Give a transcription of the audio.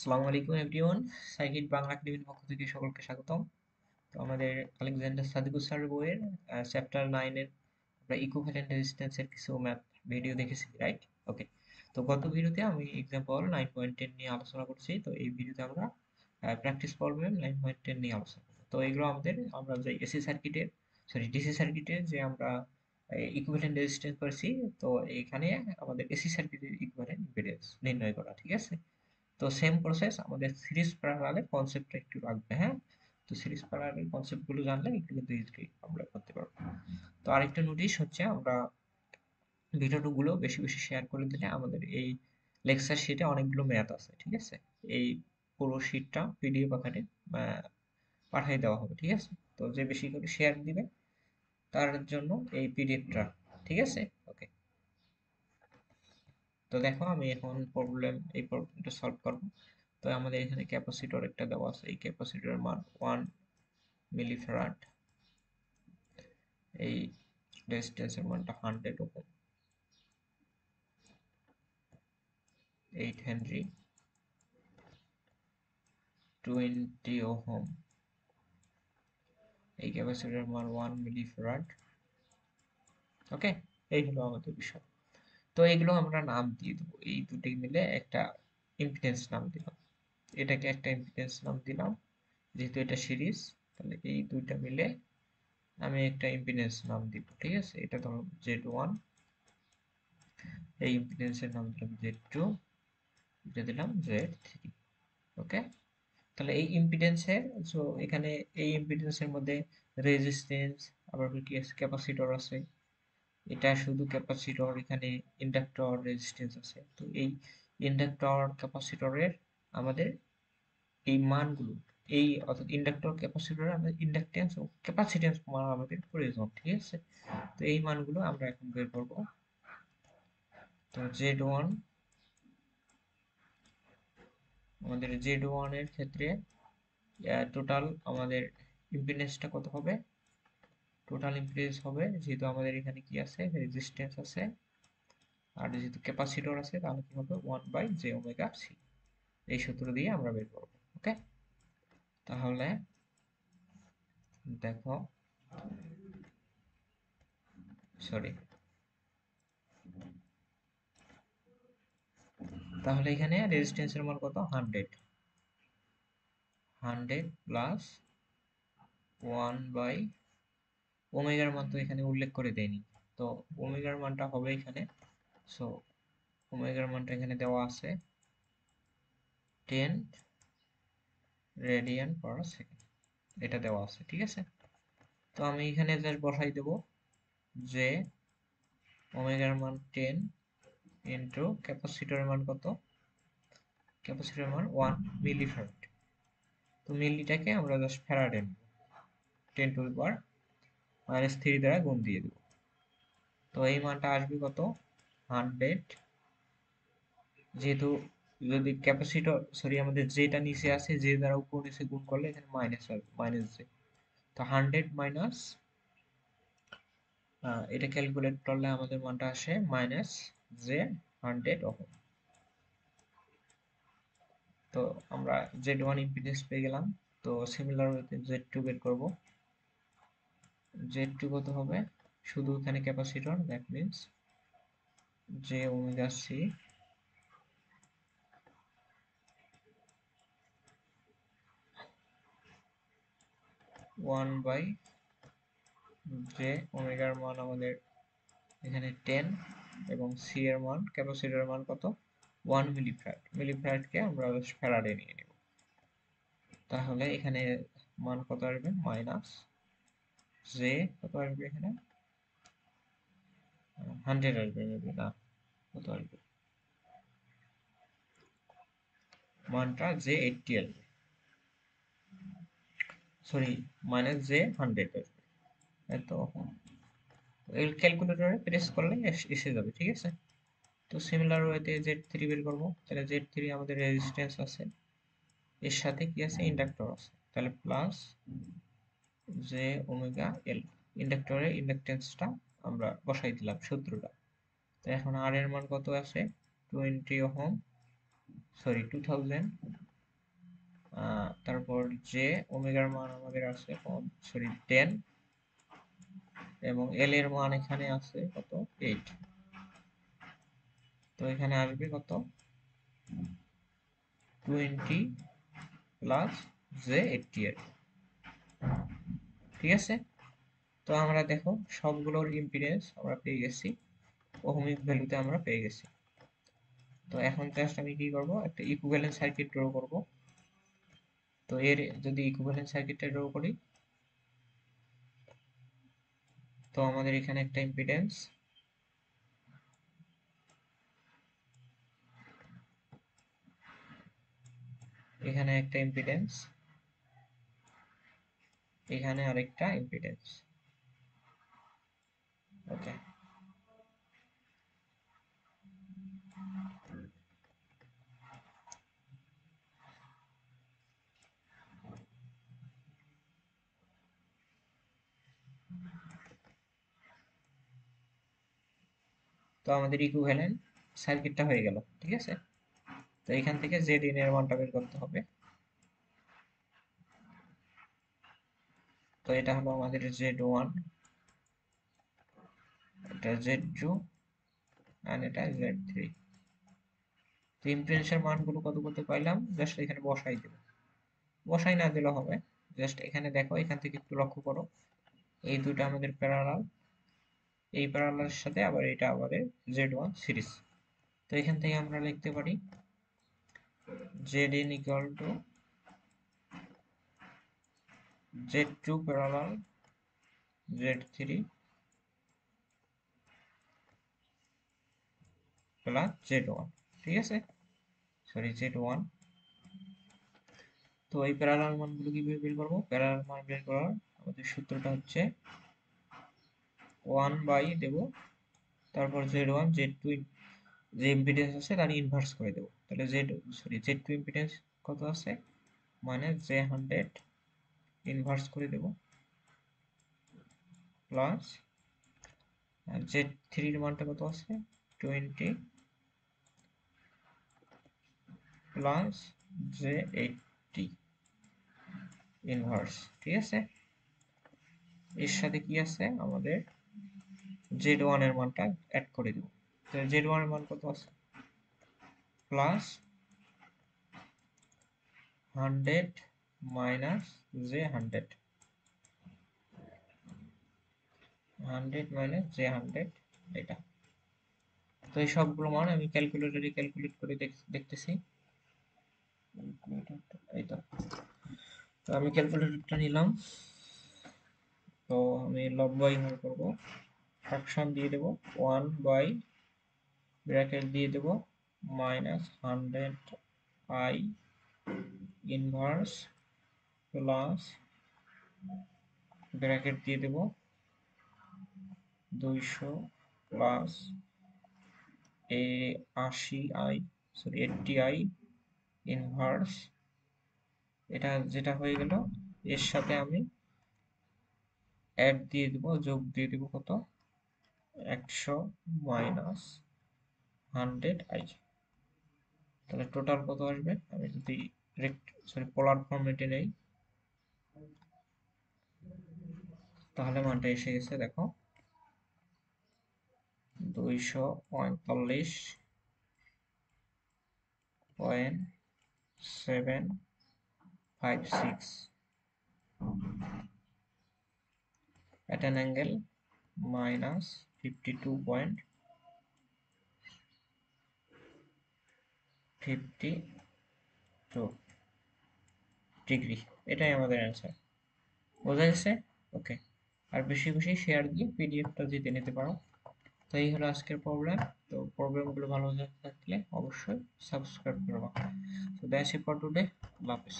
আসসালামু আলাইকুম everyone. Scikit Bangla একাডেমির পক্ষ থেকে সকলকে স্বাগতম। তো আমাদের আলেকজান্ডার সাদিকু স্যার বইয়ের চ্যাপ্টার 9 এর আমরা ইকুইভ্যালেন্ট রেজিস্ট্যান্সের কিছু ম্যাথ ভিডিও দেখেছি, রাইট? ওকে। তো গত ভিডিওতে আমি এক্সাম্পল 9.10 নিয়ে আলোচনা করছি। তো এই ভিডিওতে আমরা প্র্যাকটিস প্রবলেম 9.10 নিয়ে আলোচনা করব। তো এগুলো আমরা যে এসি সার্কিটের ডিসি সার্কিটের যে আমরা ইকুইভ্যালেন্ট রেজিস্ট্যান্স করেছি, তো এখানে আমাদের এসি সার্কিটের ইকুইভ্যালেন্ট ইম্পিডেন্স নির্ণয় করা, ঠিক আছে? তো সেম প্রসেস আমাদের সিরিজ প্যারালালের কনসেপ্টটা একটু রাখবে, হ্যাঁ? তো সিরিজ প্যারালালের কনসেপ্ট গুলো জানলে একটু কিন্তু ইজিলি আমরা করতে পারবো। তো আরেকটা নোটিশ হচ্ছে, আমরা ভিডিও গুলো বেশি বেশি শেয়ার করে দিলে আমাদের এই লেকচার শিটে অনেকগুলো ম্যাথ আছে, ঠিক আছে? এই পুরো শিটটা পিডিএফ আকারে পাঠিয়ে দেওয়া হবে, ঠিক আছে? তো যে বেশি করে শেয়ার দিবে তার জন্য এই পিডিএফটা, ঠিক আছে? ওকে। তো দেখো আমি এখন এই প্রবলেমটা সলভ করব। তো আমাদের এখানে ক্যাপাসিটর একটা দেওয়া আছে, এই ক্যাপাসিটরের মান 1 মিলিফ্যারাড, এই রেজিস্ট্যান্সের মানটা 100 ওহম, 8 হেনরি, 20 ওহম, এই ক্যাপাসিটরের মান 1 মিলিফ্যারাড। ওকে, এই হলো আমাদের বিষয়। তো এগুলো আমরা নাম দিয়ে দেবো, এই দুটি মিলে একটা ইম্পিডেন্স নাম দিলাম, এটাকে একটা ইম্পিডেন্স নাম দিলাম, যেহেতু এটা সিরিজ। তাহলে এই দুইটা মিলে আমি একটা ইম্পিডেন্স নাম দিব, ঠিক আছে? এটা ধরো Z1, এই ইম্পিডেন্সের নাম দিলাম Z2, এটা দিলাম Z3। ওকে। তাহলে এই ইম্পিডেন্সের, সো এখানে এই ইম্পিডেন্সের মধ্যে রেজিস্ট্যান্স, আবার কি আছে, ক্যাপাসিটর আছে। এটা শুধু ক্যাপাসিটর, এখানে ইন্ডাক্টর রেজিস্ট্যান্স আছে। তো এই ইন্ডাক্টর ক্যাপাসিটরের আমাদের এই মানগুলো, এই অর্থাৎ ইন্ডাক্টর ক্যাপাসিটর আমাদের ইন্ডাকটেন্স ও ক্যাপাসিটেন্স মান আমাদের প্রয়োজন, ঠিক আছে? তো এই মানগুলো আমরা এখন বের করব। তো Z1, আমাদের Z1 এর ক্ষেত্রে টোটাল আমাদের ইম্পিডেন্সটা কত হবে? টোটাল ইম্পিডেন্স হবে, যেহেতু আমাদের এখানে কি আছে, রেজিস্ট্যান্স আছে, আর যেহেতু ক্যাপাসিটর আছে, তাহলে কি হবে 1/j⍵c। এই সূত্র দিয়ে আমরা বের করব। ওকে। তাহলে দেখো, সরি, তাহলে এখানে রেজিস্ট্যান্সের মান কত? 100 প্লাস 1/ওমেগার মান তো এখানে উল্লেখ করে দেয়নি। তো ওমেগার মানটা হবে এখানে, সো ওমেগার মানটা এখানে দেওয়া আছে 10 রেডিয়ান পার সেকেন্ড, এটা দেওয়া আছে, ঠিক আছে? তো আমি এখানে জাস্ট বসাই দেব যে ওমেগার মান 10 ইন্টু ক্যাপাসিটরের মান কত? ক্যাপাসিটরের মান 1 মিলিফ্যারাড। তো মিলিটাকে আমরা জাস্ট ফ্যারাডে নেব, 10⁻³ দ্বারা গুণ দিয়ে দেব। তো এই মানটা আসবে কত? 100, যেহেতু যদি ক্যাপাসিটর, আমাদের যেটা নিচে আছে, যে দ্বারা উপর নিচে গুণ করলে এখানে মাইনাস আসবে, মাইনাস জে। তো 100 মাইনাস, এটা ক্যালকুলেট করলে আমাদের মানটা আসে -J100 ওহম। তো আমরা Z1 ইম্পিডেন্স পেয়ে গেলাম। তো সিমিলার ওয়েতে Z2 বের করব। Z2 কত হবে? শুধু এখানে ক্যাপাসিটর, দ্যাট মিন্স J⍵c 1/j⍵র মান আমাদের এখানে 10, এবং সি এর মান, ক্যাপাসিটরের মান কত? 1 মিলিফ্যারাড। মিলিফ্যারাডকে আমরা ফ্যারাডে নিয়ে নেব। তাহলে এখানে মান কত আসবে? মাইনাস জে কত আসবে এখানে? 100 আসবে মেবি, না, কত আসবে? মানটা J80 আসবে, সরি, -J100 আসবে। এত এই ক্যালকুলেটরে প্রেস করলে এসে যাবে, ঠিক আছে? তো সিমিলার ওয়েতে Z3 বের করবো। তাহলে Z3 আমাদের রেজিস্ট্যান্স আছে, এর সাথে কি আছে? ইন্ডাক্টর আছে। তাহলে প্লাস J⍵L, ইন্ডাক্টরের ইন্ডাকটেন্সটা আমরা বসাই দিলাম সূত্রটা। তো এখন আর এর মান কত আছে? 20 ওহম, সরি 2000 তারপর যে ওমেগার মান আমাদের আছে সরি 10, এবং এল এর মান এখানে আছে কত 8। তো এখানে আসবে কত 20 প্লাস জে 88। ঠিক আছে, তো আমরা দেখো সবগুলোর ইম্পিডেন্স আমরা পেয়ে গেছি, ওহমিক ভ্যালুতে আমরা পেয়ে গেছি। তো এখন জাস্ট আমি কি করব, একটা ইকুইভ্যালেন্ট সার্কিট ড্র করব। তো এর যদি ইকুইভ্যালেন্ট সার্কিটটা ড্র করি, তো আমাদের এখানে একটা ইম্পিডেন্স, এখানে একটা ইম্পিডেন্স, এখানে আরেকটা ইম্পিডেন্স। ওকে, তো আমাদের ইকুইভ্যালেন্ট সার্কিটটা হয়ে গেল। ঠিক আছে, তো এখান থেকে জেড ইন এর মানটা বের করতে হবে। তো এটা হলো আমাদের Z1, এটা Z2, আর এটা Z3। তো ইম্পিডেন্সের মানগুলো কত কত পাইলাম, জাস্ট এখানে বসাই দেব, বসাই না দিলেও হবে। জাস্ট এখানে দেখো, এখান থেকে একটু লক্ষ্য করো, এই দুটো আমাদের প্যারালাল, এই প্যারালালের সাথে আবার এটা আমাদের Z1 সিরিজ। তো এখান থেকে আমরা লিখতে পারি Zn equal to Z2 parallel Z3 plus Z1। ঠিক আছে, সরি Z1। তো এই প্যারালাল মানগুলো কিভাবে বের করবো, প্যারালাল মান বের করার আমাদের সূত্রটা হচ্ছে 1 বাই দেব, তারপর Z1 Z2 যে ইম্পিডেন্স আছে তার ইনভার্স করে দেব। তাহলে Z2 ইম্পিডেন্স কত আছে, মানে J100 ইনভার্স করে দেব, প্লাস Z3 এর মানটা কত আছে 20 প্লাস J80 ইনভার্স। ঠিক আছে, এর সাথে কি আছে আমাদের Z1 এর মানটা অ্যাড করে দেব। তো Z1 এর মান কত আছে, plus 100 minus J100, 100 minus J100 এটা। তো এই সবগুলো মান আমি ক্যালকুলেটরে ক্যালকুলেট করে দেখতেছি। এই তো, তো আমি ক্যালকুলেটরটা নিলাম। তো আমি লব বাই হর করব, ফ্র্যাকশন দিয়ে দেব 1 বাই ব্র্যাকেট দিয়ে দেব minus 100 I inverse plus bracket দিয়ে দেব 200 plus 80 I, sorry 80 I inverse. এটা যেটা হয়ে গেল, এর সাথে আমি অ্যাড দিয়ে দেব, যোগ দিয়ে দেব কত 100 মাইনাস 100 আই। তাহলে টোটাল কত আসবে, আমি যদি পোলার ফরম্যাটে নেই, তাহলে মানটা এসে গেছে দেখো 245.756 at an angle minus 52.52 degree. এটাই আমাদের অ্যান্সার। বোঝা গেছে? ওকে, আর বেশি বেশি শেয়ার দিয়ে পিডিএফটা জিতে নিতে পারো। তো এই হলো আজকের প্রবলেম। তো প্রবলেমগুলো ভালো থাকলে অবশ্যই সাবস্ক্রাইব করবা। তো দ্যাটস ইট ফর টুডে। আল্লাহ হাফেজ।